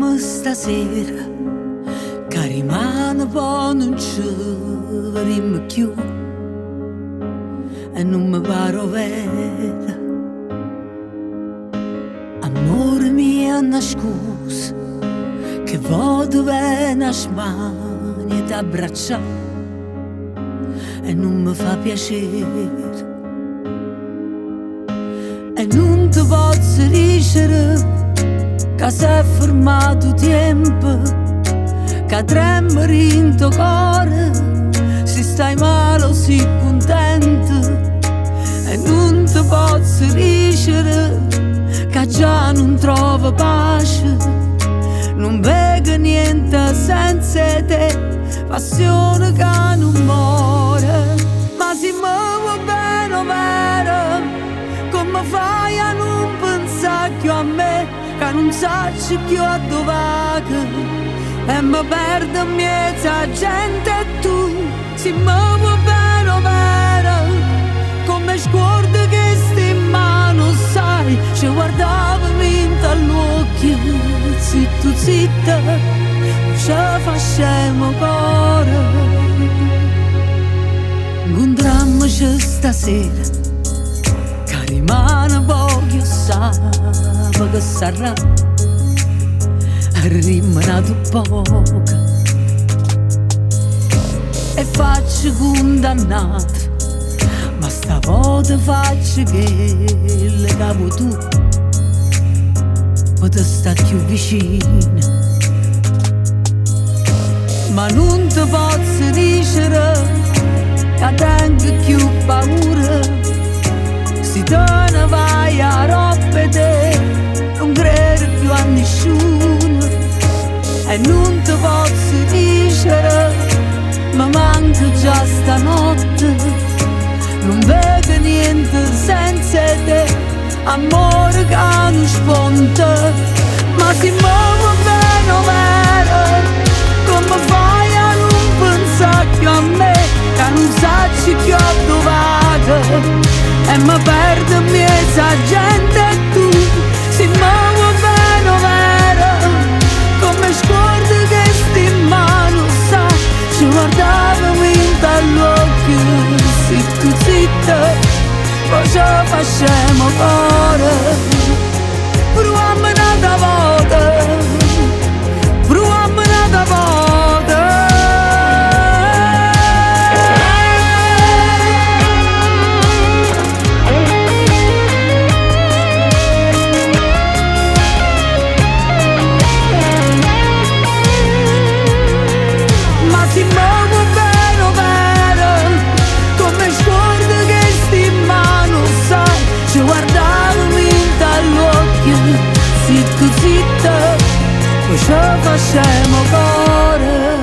Incontriamo stasera, che rimane poi non ci vedremo più. E non mi pare vera. Amore mio, una scusa, che voglio bene a smania e t'abbracciare, e non mi fa piacere. E non ti posso dicere che si è fermato tempo, che tremori in tuo cuore, se stai male o sei contento. E non ti posso dicere che già non trovo pace, non vedo niente senza te, passione che non muore. Ma se mi va bene o vero, come fai a non pensare più a me, che non sacci più a dove e mi perdo in mezzo a gente. E tu, se mi va bene o vero, come sguardo che sti in mano, sai, ci guardavami in all'occhio, zitto zitto, ci facciamo cuore. Incontriamoci stasera, che rimane poco, sape che sarà, rimane poco, e faccio condannato, ma stavolta faccio che le capo tu, potrei stare più vicino. Ma non ti posso dire che tengo più paura, se te ne vai a roba te, non credo più a nessuno. E non ti posso dire, mi manca già stanotte, non vedo niente senza te, amore che non sponta. Ma se mi va bene o vero, come fai a non pensare più a me, che non sacci più a dove, e mi perdo in mezzo a gente. E tu, se mi va bene o vero, come sguardo che sti in mano, sai, ci guardavamo in dall'occhio, zitto zitto, poi ci facciamo cuore. Proviamo un'altra volta, proviamo un'altra volta. Ma se mi va bene o vero, come sguardo che sti in mano, sai, ci guardavamo in dall'occhio, zitto zitto, poi ci facciamo cuore.